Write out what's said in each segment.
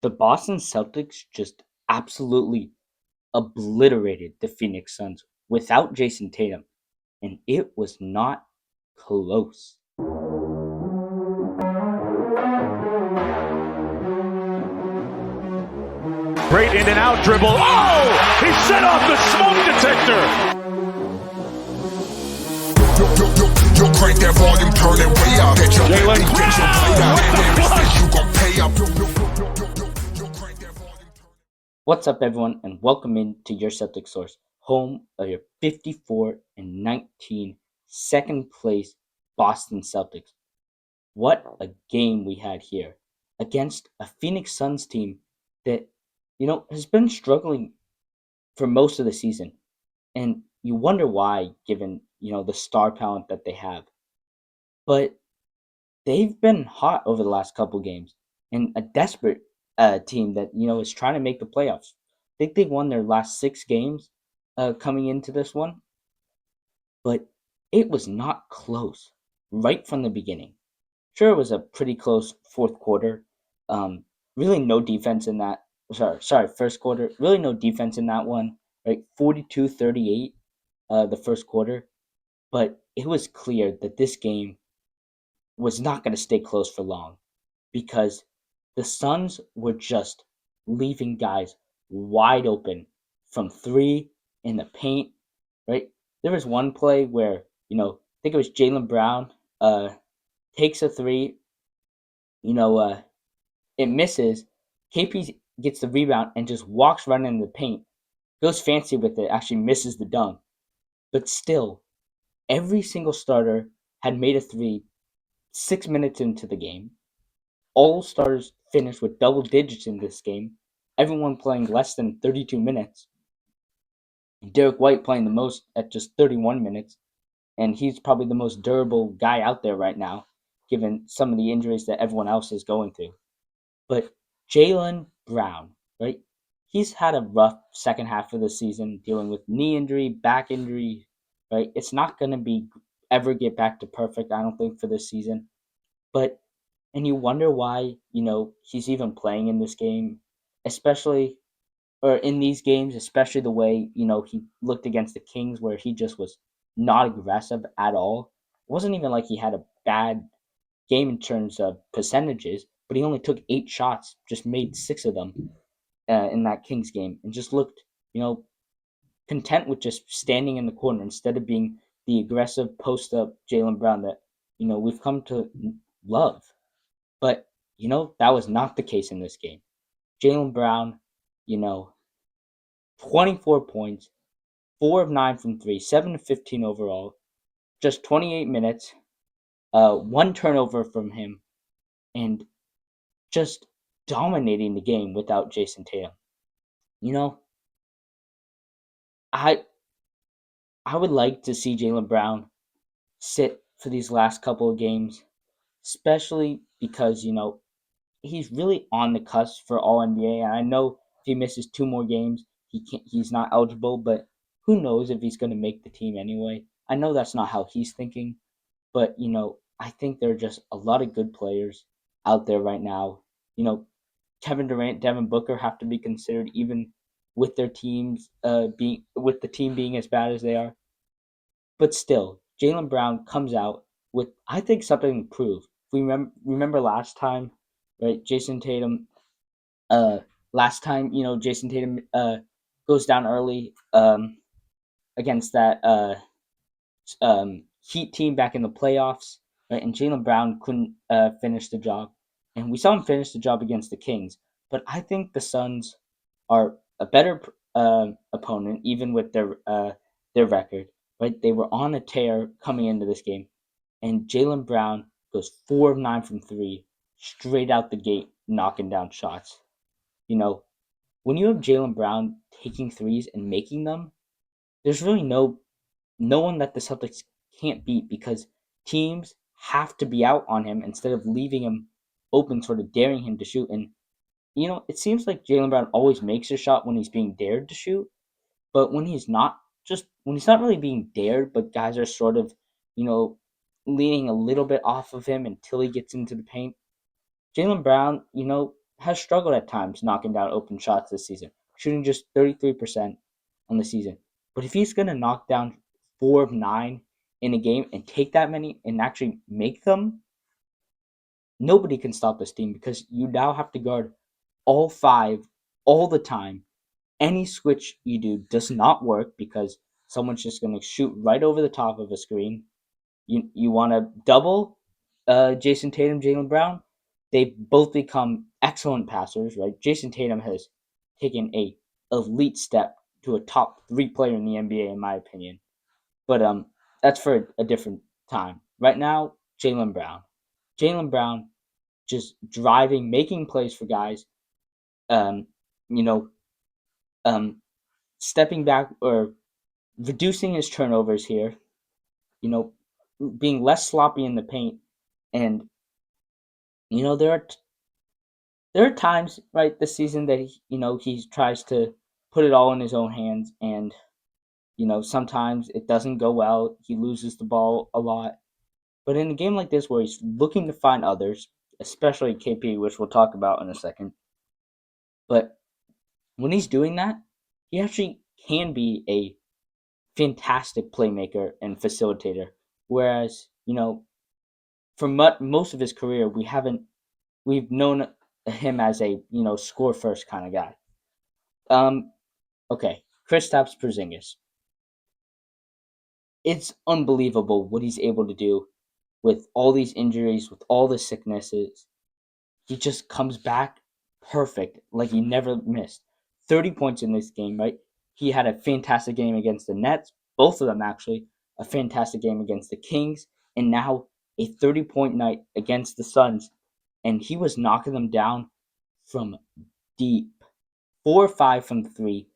The Boston Celtics just absolutely obliterated the Phoenix Suns without Jayson Tatum, and it was not close. Great in and out dribble. Oh! He set off the smoke detector. Yo, crank that volume, turn it way up. Get your Jaylen get your plate out. You gon' pay up. Yo, crank that volume. What's up, everyone, and welcome into your Celtic Source, home of your 54-19 second place Boston Celtics. What a game we had here against a Phoenix Suns team that, has been struggling for most of the season. And you wonder why, given, the star talent that they have. But they've been hot over the last couple games and a desperate team that, is trying to make the playoffs. I think they won their last 6 games coming into this one, but it was not close right from the beginning. Sure, it was a pretty close fourth quarter. Really no defense in that. Sorry, first quarter. Really no defense in that one. Right, 42-38, the first quarter. But it was clear that this game was not going to stay close for long because the Suns were just leaving guys wide open from three in the paint. Right, there was one play where I think it was Jaylen Brown takes a three. It misses. KP gets the rebound and just walks right into the paint. Goes fancy with it. Actually misses the dunk, but still, every single starter had made a three 6 minutes into the game. All starters finished with double digits in this game. Everyone playing less than 32 minutes. Derek White playing the most at just 31 minutes. And he's probably the most durable guy out there right now, given some of the injuries that everyone else is going through. But Jaylen Brown, right? He's had a rough second half of the season dealing with knee injury, back injury, right? It's not going to be ever get back to perfect, I don't think, for this season. And you wonder why, he's even playing in this game, especially, or in these games, especially the way, he looked against the Kings where he just was not aggressive at all. It wasn't even like he had a bad game in terms of percentages, but he only took 8 shots, just made 6 of them in that Kings game, and just looked, content with just standing in the corner instead of being the aggressive post up Jaylen Brown that we've come to love. But that was not the case in this game. Jaylen Brown, you know, 24 points, 4 of 9 from three, 7 of 15 overall, just 28 minutes, 1 turnover from him, and just dominating the game without Jayson Tatum. I I would like to see Jaylen Brown sit for these last couple of games, especially because he's really on the cusp for All NBA. And I know if he misses 2 more games, he's not eligible. But who knows if he's going to make the team anyway? I know that's not how he's thinking, but I think there are just a lot of good players out there right now. Kevin Durant, Devin Booker have to be considered even with their teams being with the team being as bad as they are. But still, Jaylen Brown comes out with, I think, something to prove. If we remember last time, right? Jayson Tatum. Last time, Jayson Tatum goes down early against that Heat team back in the playoffs, right? And Jaylen Brown couldn't finish the job, and we saw him finish the job against the Kings. But I think the Suns are a better opponent, even with their record. Right? They were on a tear coming into this game, and Jaylen Brown goes 4 of 9 from three, straight out the gate, knocking down shots. When you have Jaylen Brown taking threes and making them, there's really no one that the Celtics can't beat because teams have to be out on him instead of leaving him open, sort of daring him to shoot. And it seems like Jaylen Brown always makes a shot when he's being dared to shoot, but when he's not really being dared, but guys are sort of, leaning a little bit off of him until he gets into the paint. Jaylen Brown, has struggled at times knocking down open shots this season, shooting just 33% on the season. But if he's going to knock down 4 of 9 in a game and take that many and actually make them, nobody can stop this team because you now have to guard all 5 all the time. Any switch you do does not work because someone's just going to shoot right over the top of a screen. You want to double Jayson Tatum, Jaylen Brown. They both become excellent passers, right? Jayson Tatum has taken a elite step to a top 3 player in the NBA, in my opinion. But that's for a different time. Right now, Jaylen Brown. Jaylen Brown just driving, making plays for guys. Um, you know, um, stepping back or reducing his turnovers here. You know, being less sloppy in the paint, and there are times right this season that he tries to put it all in his own hands, and sometimes it doesn't go well. He loses the ball a lot, but in a game like this where he's looking to find others, especially KP, which we'll talk about in a second, but when he's doing that, he actually can be a fantastic playmaker and facilitator. Whereas, for most of his career, we've known him as a score first kind of guy. Okay, Kristaps Porzingis. It's unbelievable what he's able to do with all these injuries, with all the sicknesses. He just comes back perfect, like he never missed. 30 points in this game, right? He had a fantastic game against the Nets, both of them actually, a fantastic game against the Kings, and now a 30-point night against the Suns. And he was knocking them down from deep. 4 or 5 from 3.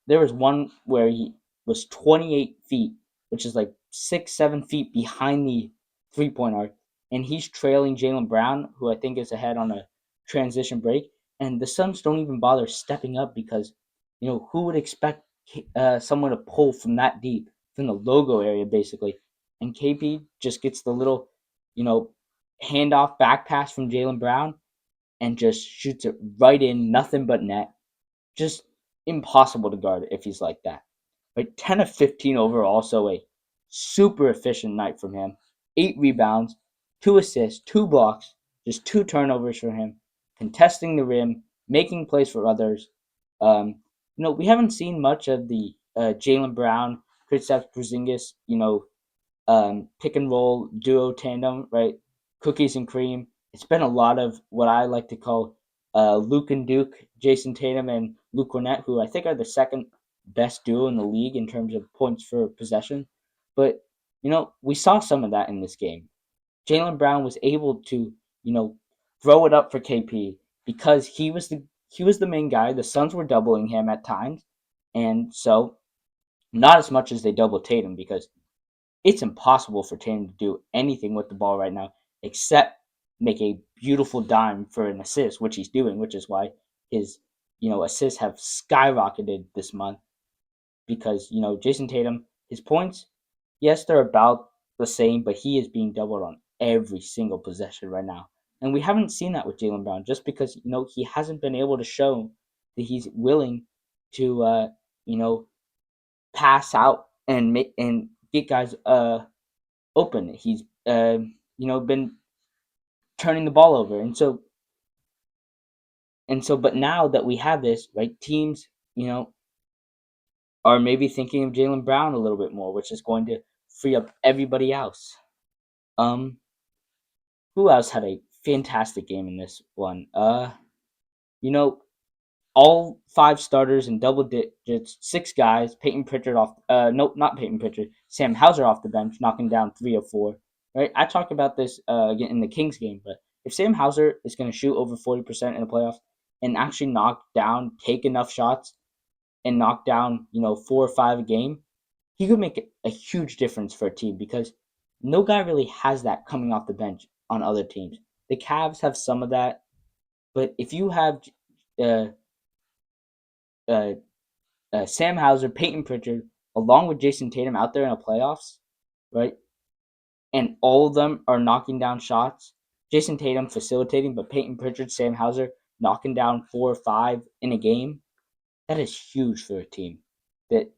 There was one where he was 28 feet, which is like 6, 7 feet behind the 3-point arc, and he's trailing Jaylen Brown, who I think is ahead on a transition break. And the Suns don't even bother stepping up because, who would expect someone to pull from that deep, from the logo area, basically. And KP just gets the little, handoff back pass from Jaylen Brown and just shoots it right in, nothing but net. Just impossible to guard if he's like that. Right, 10 of 15 overall, so a super efficient night from him. 8 rebounds, 2 assists, 2 blocks, just 2 turnovers for him, contesting the rim, making plays for others. We haven't seen much of the Jaylen Brown, Kristaps Porzingis, pick and roll duo tandem, right? Cookies and cream. It's been a lot of what I like to call Luke and Duke, Jayson Tatum and Luke Cornett, who I think are the second best duo in the league in terms of points for possession. But we saw some of that in this game. Jaylen Brown was able to throw it up for KP because he was the main guy. The Suns were doubling him at times, and so not as much as they double Tatum because it's impossible for Tatum to do anything with the ball right now except make a beautiful dime for an assist, which he's doing, which is why his assists have skyrocketed this month because Jayson Tatum, his points, yes, they're about the same, but he is being doubled on every single possession right now. And we haven't seen that with Jaylen Brown just because he hasn't been able to show that he's willing to pass out and make and get guys open. He's been turning the ball over, but now that we have this, right, teams are maybe thinking of Jaylen Brown a little bit more, which is going to free up everybody else. Um, who else had a fantastic game in this one? You know, all 5 starters in double digits, 6 guys. Peyton Pritchard off. Nope, not Peyton Pritchard. Sam Hauser off the bench, knocking down 3 of 4. Right, I talked about this again in the Kings game, but if Sam Hauser is going to shoot over 40% in the playoffs and actually take enough shots and knock down 4 or 5 a game, he could make a huge difference for a team because no guy really has that coming off the bench on other teams. The Cavs have some of that, but if you have uh, uh, Sam Hauser, Peyton Pritchard, along with Jayson Tatum out there in the playoffs, right? And all of them are knocking down shots. Jayson Tatum facilitating, but Peyton Pritchard, Sam Hauser knocking down 4 or 5 in a game, that is huge for a team. That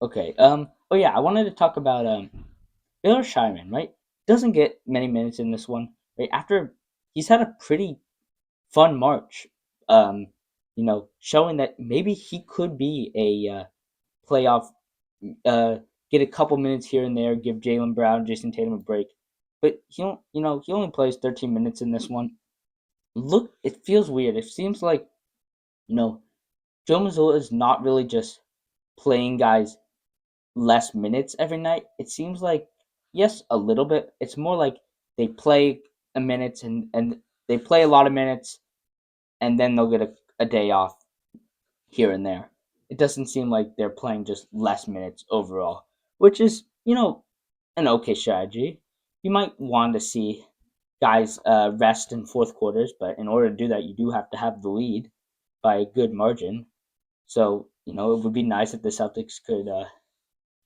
okay. Oh yeah, I wanted to talk about Baylor Shireman, right? Doesn't get many minutes in this one, right? After he's had a pretty fun March, um, showing that maybe he could be a playoff, uh, get a couple minutes here and there, give Jaylen Brown, Jayson Tatum a break. But he only plays 13 minutes in this one. Look, it feels weird. It seems like, you know, Joe Mazzulla is not really just playing guys less minutes every night. It seems like, yes, a little bit. It's more like they play a minutes and they play a lot of minutes and then they'll get a day off here and there. It doesn't seem like they're playing just less minutes overall, which is, an okay strategy. You might want to see guys rest in fourth quarters, but in order to do that, you do have to have the lead by a good margin. So, it would be nice if the Celtics could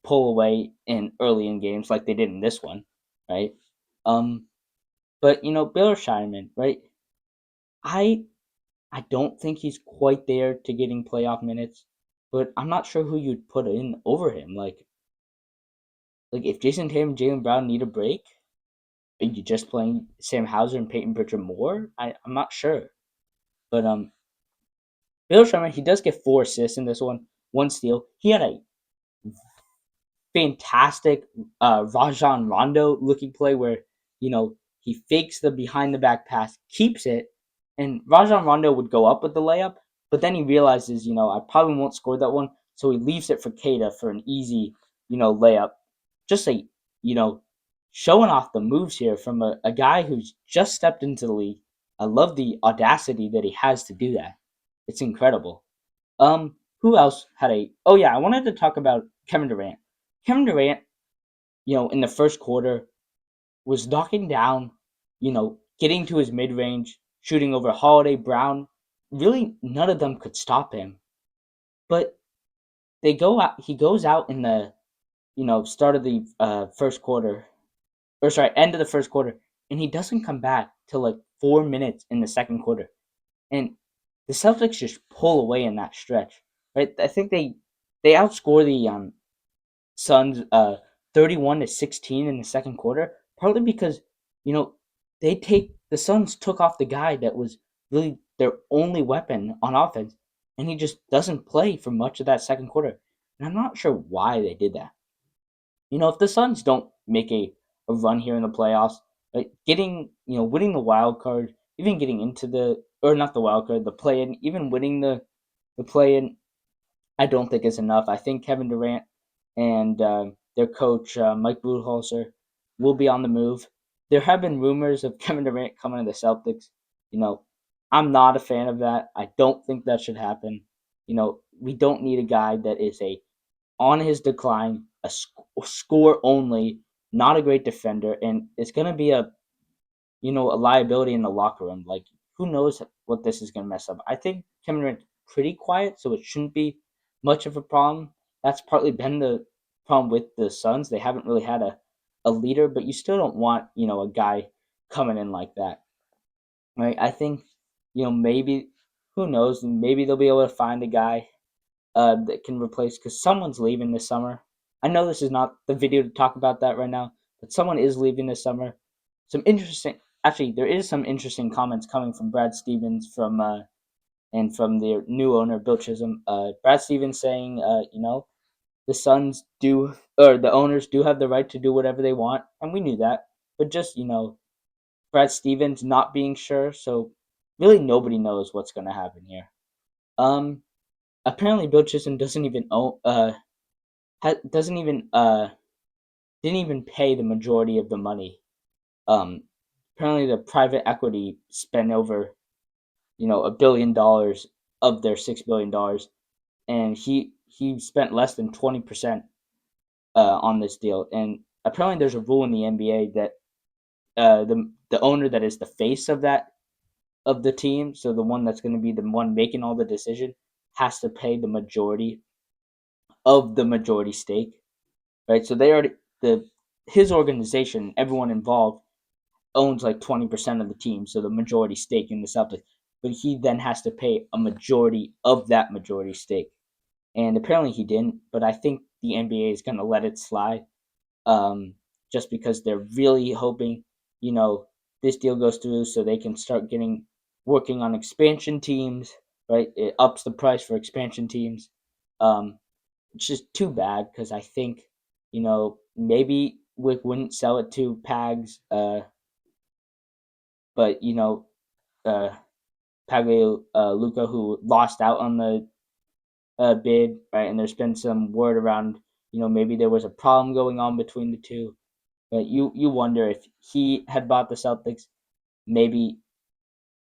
pull away in early in games like they did in this one, right? Um, but Baylor Shireman, right? I I don't think he's quite there to getting playoff minutes, but I'm not sure who you'd put in over him. Like if Jayson Tatum and Jaylen Brown need a break, are you just playing Sam Hauser and Peyton Pritchard more? I'm not sure. But Bill Sherman, he does get 4 assists in this one steal. He had a fantastic Rajon Rondo looking play where he fakes the behind the back pass, keeps it, and Rajon Rondo would go up with the layup, but then he realizes I probably won't score that one, so he leaves it for Kata for an easy layup. Just you know showing off the moves here from a guy who's just stepped into the league. I love the audacity that he has to do that. It's incredible. Who else had a? Oh yeah, I wanted to talk about Kevin Durant. Kevin Durant, in the first quarter, was knocking down, getting to his mid range, shooting over Holiday, Brown. Really, none of them could stop him. But they go out. He goes out in the, start of the first quarter, or sorry, end of the first quarter, and he doesn't come back till like 4 minutes in the second quarter, and the Celtics just pull away in that stretch. Right, I think they outscore the Suns 31-16 in the second quarter, partly because you know the Suns took off the guy that was really their only weapon on offense, and he just doesn't play for much of that second quarter. And I'm not sure why they did that. If the Suns don't make a run here in the playoffs, like getting winning the wild card, even getting into the or not the wild card, the play in, even winning the play in, I don't think is enough. I think Kevin Durant and their coach Mike Budenholzer will be on the move. There have been rumors of Kevin Durant coming to the Celtics. You know, I'm not a fan of that. I don't think that should happen. We don't need a guy that is a on his decline, score only, not a great defender, and it's going to be a liability in the locker room. Like, who knows what this is going to mess up? I think Kevin Durant's pretty quiet, so it shouldn't be much of a problem. That's partly been the problem with the Suns. They haven't really had a leader, but you still don't want, a guy coming in like that. Right? I think, maybe, who knows, maybe they'll be able to find a guy that can replace, because someone's leaving this summer. I know this is not the video to talk about that right now, but someone is leaving this summer. Actually, there is some interesting comments coming from Brad Stevens and from their new owner Bill Chisholm. Brad Stevens saying, the Suns do or the owners do have the right to do whatever they want, and we knew that, but just Brad Stevens not being sure, so really nobody knows what's going to happen here. Um, Apparently Bill Chisholm doesn't even own doesn't even didn't even pay the majority of the money. Um, Apparently the private equity spent over $1 billion of their $6 billion, and he spent less than 20% on this deal. And apparently there's a rule in the NBA that the owner that is the face of the team, so the one that's going to be the one making all the decision, has to pay the majority of the majority stake, right? So they already the his organization, everyone involved, owns like 20% of the team, so the majority stake in the Celtics. But he then has to pay a majority of that majority stake. And apparently he didn't, but I think the NBA is going to let it slide, just because they're really hoping, this deal goes through so they can start working on expansion teams, right? It ups the price for expansion teams. It's just too bad because I think, maybe Wick wouldn't sell it to Pags, but, Luca, who lost out on the bid, right? And there's been some word around, maybe there was a problem going on between the two. But you wonder if he had bought the Celtics, maybe.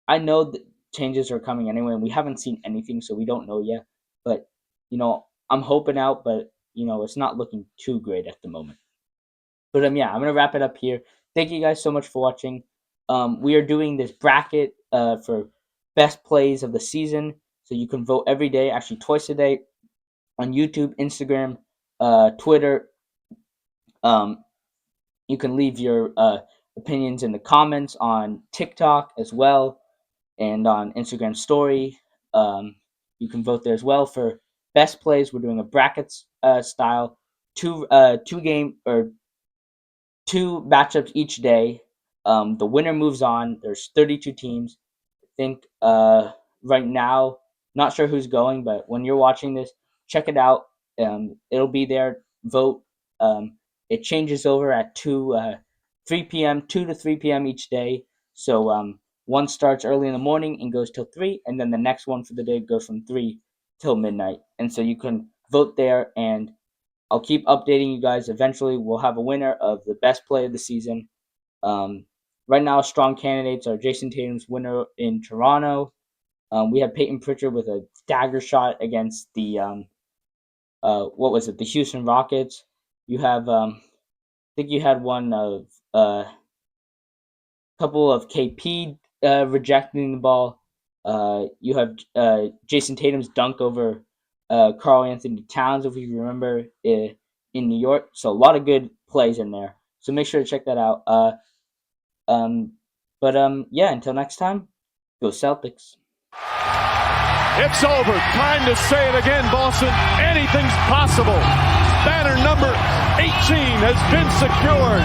I know that changes are coming anyway, and we haven't seen anything, so we don't know yet. But I'm hoping out, but it's not looking too great at the moment. But yeah, I'm gonna wrap it up here. Thank you guys so much for watching. We are doing this bracket for best plays of the season, so you can vote every day, actually twice a day, on YouTube, Instagram, Twitter. You can leave your opinions in the comments on TikTok as well, and on Instagram story. You can vote there as well for best plays. We're doing a brackets style, two matchups each day. The winner moves on. There's 32 teams. I think right now, not sure who's going, but when you're watching this, check it out. It'll be there. Vote. It changes over at 3 p.m., 2 to 3 p.m. each day. So one starts early in the morning and goes till 3, and then the next one for the day goes from 3 till midnight. And so you can vote there, and I'll keep updating you guys. Eventually, we'll have a winner of the best play of the season. Right now, strong candidates are Jayson Tatum's winner in Toronto. We have Peyton Pritchard with a dagger shot against the the Houston Rockets. You have I think you had one of couple of KP rejecting the ball. You have Jayson Tatum's dunk over Karl Anthony Towns, if you remember, in New York. So a lot of good plays in there. So make sure to check that out. Yeah, until next time, go Celtics. It's over. Time to say it again, Boston. Anything's possible. Banner number 18 has been secured.